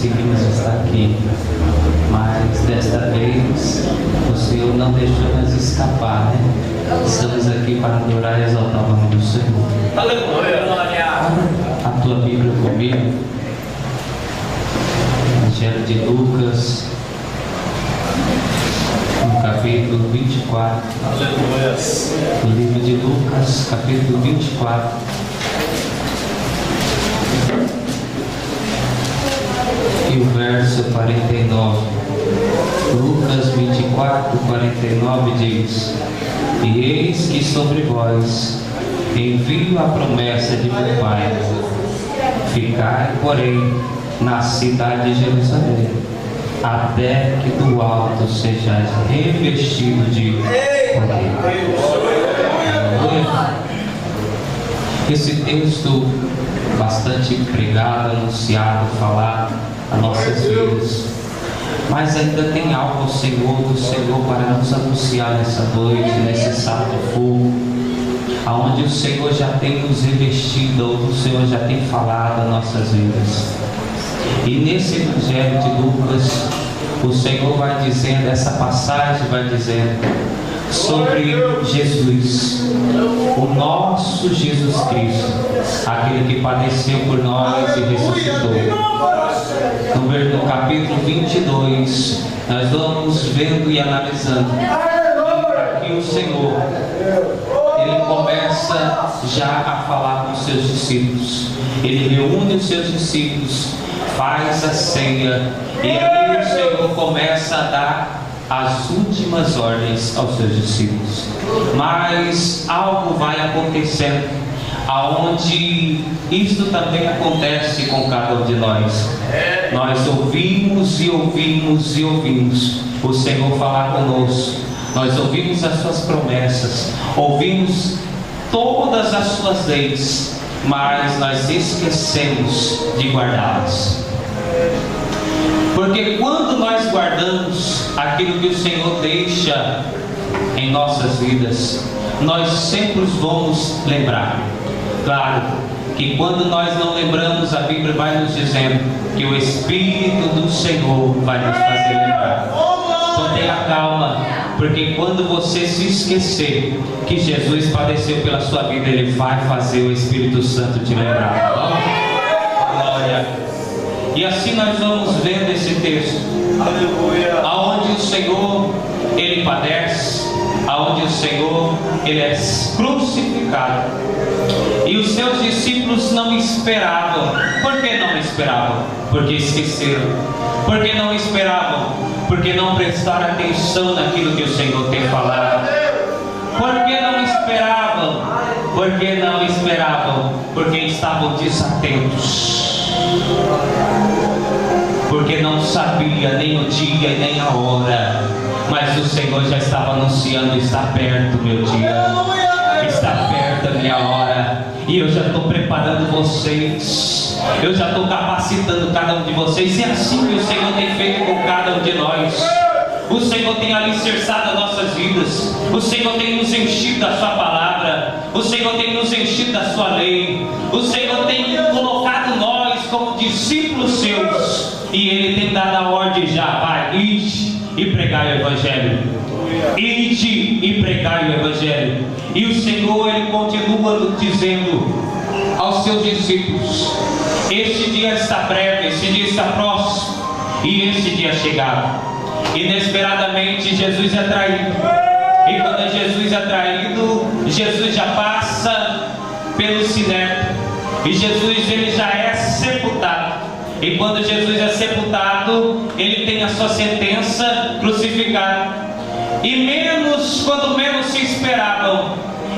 conseguimos estar aqui, mas desta vez o Senhor não deixou-nos escapar, né? Estamos aqui para adorar e exaltar o nome do Senhor. A tua Bíblia comigo, Evangelho de Lucas, no capítulo 24. Aleluia. O livro de Lucas, capítulo 24. E o verso 49. Lucas 24, 49 diz: E eis que sobre vós envio a promessa de meu Pai. Ficai, porém, na cidade de Jerusalém, até que do alto sejais revestido de poder. Esse texto bastante pregado, anunciado, falado a nossas vidas, mas ainda tem algo do Senhor para nos anunciar nessa noite, nesse sábado fogo, aonde o Senhor já tem nos revestido, ou o Senhor já tem falado as nossas vidas. E nesse Evangelho de Lucas, o Senhor vai dizendo, essa passagem vai dizendo sobre Jesus, o nosso Jesus Cristo, aquele que padeceu por nós e ressuscitou. No capítulo 22, nós vamos vendo e analisando que o Senhor, ele começa já a falar com os seus discípulos. Ele reúne os seus discípulos, faz a ceia, e aí o Senhor começa a dar as últimas ordens aos seus discípulos. Mas algo vai acontecendo, aonde isto também acontece com cada um de nós. Nós ouvimos e ouvimos e ouvimos o Senhor falar conosco. Nós ouvimos as suas promessas, ouvimos todas as suas leis, mas nós esquecemos de guardá-las. Porque quando nós guardamos aquilo que o Senhor deixa em nossas vidas, nós sempre vamos lembrar. Claro que quando nós não lembramos, a Bíblia vai nos dizendo que o Espírito do Senhor vai nos fazer lembrar. Então tenha calma, porque quando você se esquecer que Jesus padeceu pela sua vida, Ele vai fazer o Espírito Santo te lembrar. Glória. E assim nós vamos vendo esse texto, aleluia, aonde o Senhor, Ele padece, aonde o Senhor, Ele é crucificado, e os seus discípulos não esperavam. Por que não esperavam? Porque esqueceram. Por que não esperavam? Porque não prestaram atenção naquilo que o Senhor tem falado. Por que não esperavam? Porque não esperavam, porque estavam desatentos, porque não sabia nem o dia e nem a hora. Mas o Senhor já estava anunciando: está perto meu dia, está perto a minha hora, e eu já estou preparando vocês, eu já estou capacitando cada um de vocês. E é assim que o Senhor tem feito com cada um de nós. O Senhor tem alicerçado as nossas vidas, o Senhor tem nos enchido da sua palavra, o Senhor tem nos enchido da sua lei, o Senhor tem colocado nós como discípulos seus, e Ele tem dado a ordem já: vai, ide e pregai o Evangelho, ide e pregai o Evangelho. E o Senhor, Ele continua dizendo aos seus discípulos: este dia está breve, este dia está próximo, e este dia é chegado. Inesperadamente Jesus é traído, e quando Jesus é traído, Jesus já passa pelo sinédrio, e Jesus, ele já é sepultado. E quando Jesus é sepultado, ele tem a sua sentença, crucificado. E quando menos se esperavam,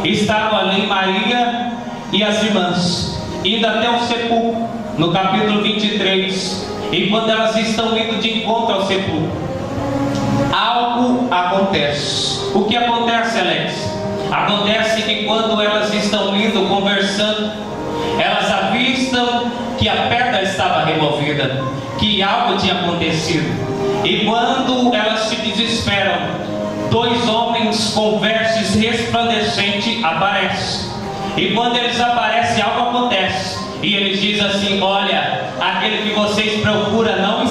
estavam ali Maria e as irmãs, indo até o sepulcro, no capítulo 23. E quando elas estão indo de encontro ao sepulcro, algo acontece. O que acontece, Alex? Acontece que quando elas estão indo, conversando, elas avistam que a pedra estava removida, que algo tinha acontecido. E quando elas se desesperam, dois homens com vestes resplandecentes aparecem. E quando eles aparecem, algo acontece. E eles dizem assim: olha, aquele que vocês procuram não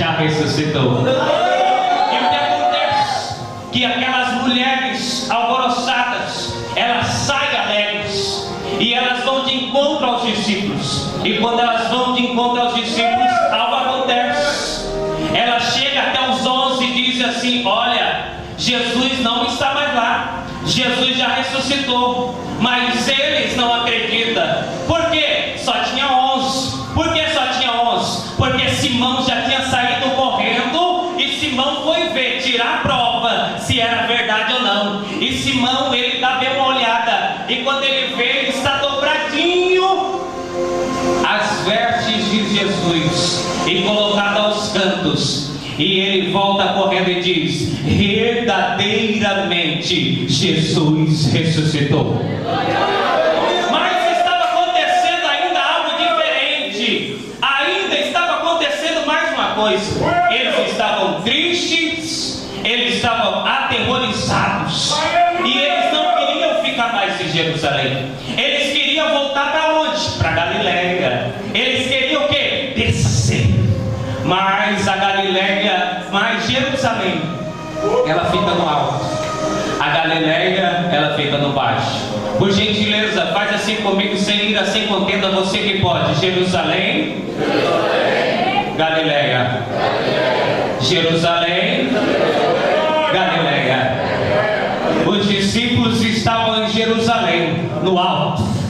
já ressuscitou. E o que acontece? Que aquelas mulheres alvoroçadas, elas saem alegres e elas vão de encontro aos discípulos. E quando elas vão de encontro aos discípulos, algo acontece. Ela chega até os 11 e diz assim: olha, Jesus não está mais lá, Jesus já ressuscitou, mas eles não acreditam. Por quê? Só tinha 11. Por que só tinha 11? Porque Simão já tinha saído correndo e Simão foi ver, tirar a prova se era verdade ou não. E Simão, ele dá bem uma olhada, e quando ele vê, ele está dobradinho as vestes de Jesus e colocado aos cantos. E ele volta correndo e diz: verdadeiramente Jesus ressuscitou. Mas estava acontecendo ainda algo diferente. Ainda estava acontecendo mais uma coisa. Eles estavam tristes, eles estavam aterrorizados, e eles não queriam ficar mais em Jerusalém. Eles queriam voltar para onde? Para Galileia. Eles queriam o quê? Descer. Mas a Galileia, mas Jerusalém, ela fica no alto. A Galileia, ela fica no baixo. Por gentileza, faz assim comigo, sem ira, sem contenda, você que pode. Jerusalém, Galileia. Jerusalém, Galileia. Os discípulos estavam em Jerusalém, no alto.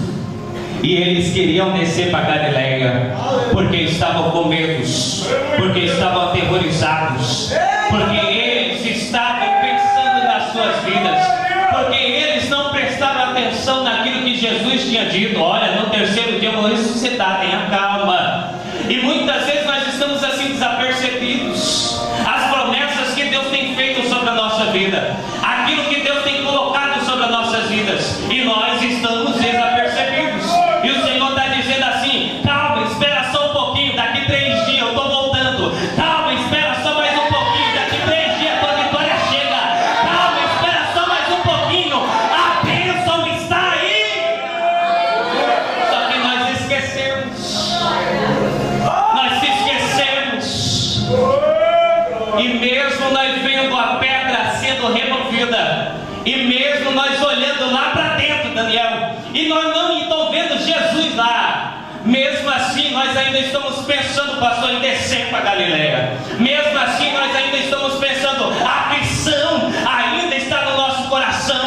E eles queriam descer para Galileia, porque estavam com medos, porque estavam aterrorizados, porque eles estavam pensando nas suas vidas, porque eles não prestaram atenção naquilo que Jesus tinha dito: olha, no terceiro dia eu vou ressuscitar, tenha calma. E muitas vezes nós estamos assim desapercebidos. As promessas que Deus tem feito sobre a nossa vida, aquilo que Deus tem colocado sobre as nossas vidas, e nós estamos desapercebidos. E o Senhor está dizendo assim: calma, espera só um pouquinho, daqui 3 dias eu estou voltando. Calma, espera só mais um pouquinho, daqui 3 dias a tua vitória chega. Calma, espera só mais um pouquinho, a bênção está aí. Só que nós esquecemos. Nós se esquecemos. E mesmo nós vendo a pedra sendo removida, e mesmo nós olhando lá para dentro, Daniel, e nós não estamos vendo Jesus lá, mesmo assim nós ainda estamos pensando, pastor, em descer para Galileia. Mesmo assim nós ainda estamos pensando, a aflição ainda está no nosso coração,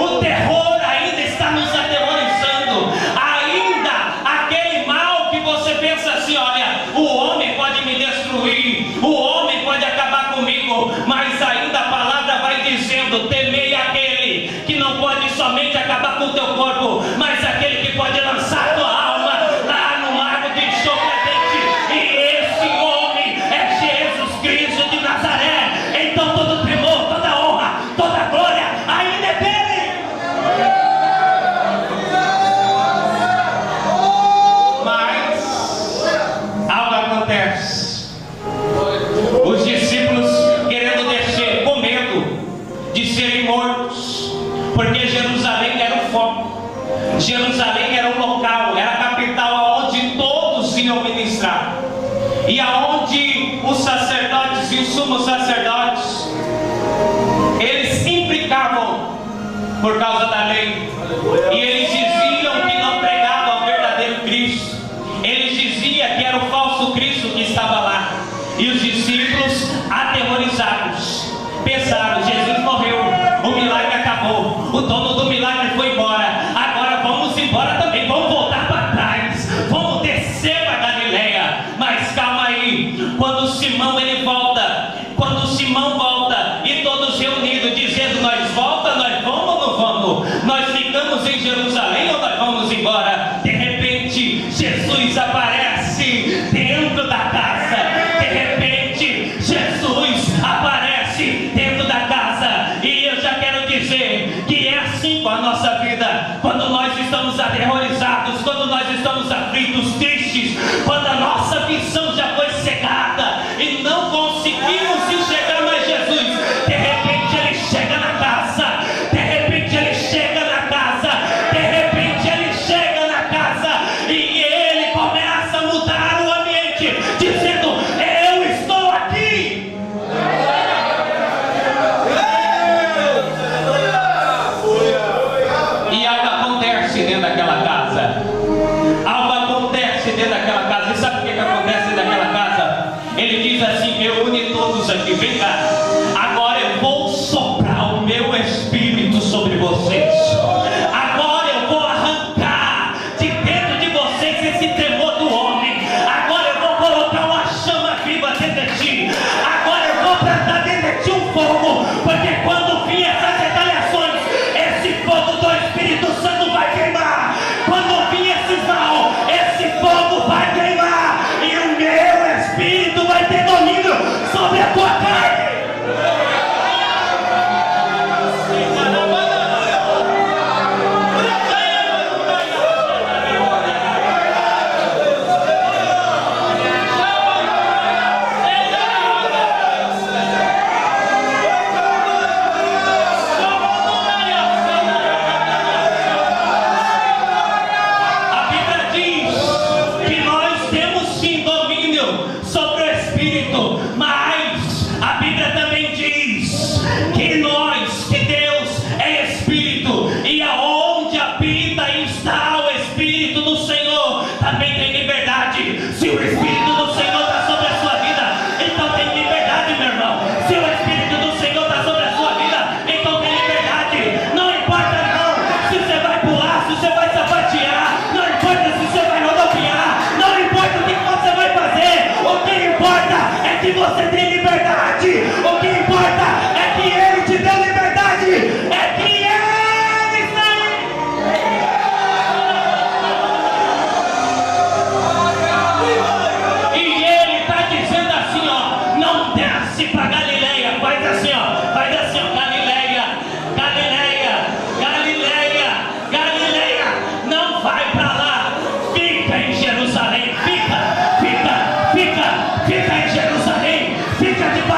o terror ainda está nos aterrorizando, ainda aquele mal que você pensa assim: olha, o homem pode me destruir, o homem pode acabar comigo, mas ainda a palavra vai dizendo: temei aquele que não pode somente acabar com o teu corpo, mas aquele que pode lançar a tua alma lá no lago de enxofre ardente. E esse homem é Jesus Cristo de Nazaré. Então todo tremor, toda honra, toda glória ainda é dele. Mas algo acontece. Os discípulos querendo descer com medo de serem mortos, porque Jerusalém era o foco. Jerusalém era o local, era a capital onde todos iam ministrar, e aonde os sacerdotes e os sumos sacerdotes, eles se implicavam por causa da lei, e eles diziam que não pregavam ao verdadeiro Cristo. Eles diziam que era o falso Cristo que estava lá. E os discípulos, aterrorizados, pensaram: Jesus morreu, o milagre acabou, o dono do milagre foi embora, agora vamos embora também, vamos voltar para trás, vamos descer para Galileia. Mas calma aí, quando Simão ele volta, e todos reunidos dizendo: nós volta, nós vamos ou não vamos? Nós ficamos em Jerusalém ou nós vamos embora? De repente Jesus aparece dentro da casa. De repente Jesus aparece dentro da casa. E eu já quero dizer que é assim com a nossa vida. Quando nós estamos aterrorizados, quando nós estamos aflitos, tristes, quando a nossa visão já foi cegada e não conseguimos enxergar mais Jesus, de repente ele chega na casa, de repente ele chega na casa, de repente ele chega na casa, e ele começa a mudar o ambiente, dizendo: eu estou aqui. Vem cá. Agora eu vou soprar o meu espírito sobre vocês. Agora eu vou arrancar de dentro de vocês esse temor do homem. Agora eu vou colocar uma chama viva dentro de ti. Agora eu vou plantar dentro de ti um fogo. Porque quando vir essas retaliações, esse fogo do Espírito Santo vai queimar. Quando vir esse mal, esse fogo vai queimar. E o meu espírito vai ter domínio sobre a tua carne. Você tem liberdade. O que importa é que Ele te deu liberdade. É que Ele está aí. E Ele está dizendo assim, ó, não desce para Galileia. Faz assim, ó, Galileia, Galileia, Galileia, Galileia. Não vai para lá. Fica em Jerusalém. Fica em Jerusalém. Fica debaixo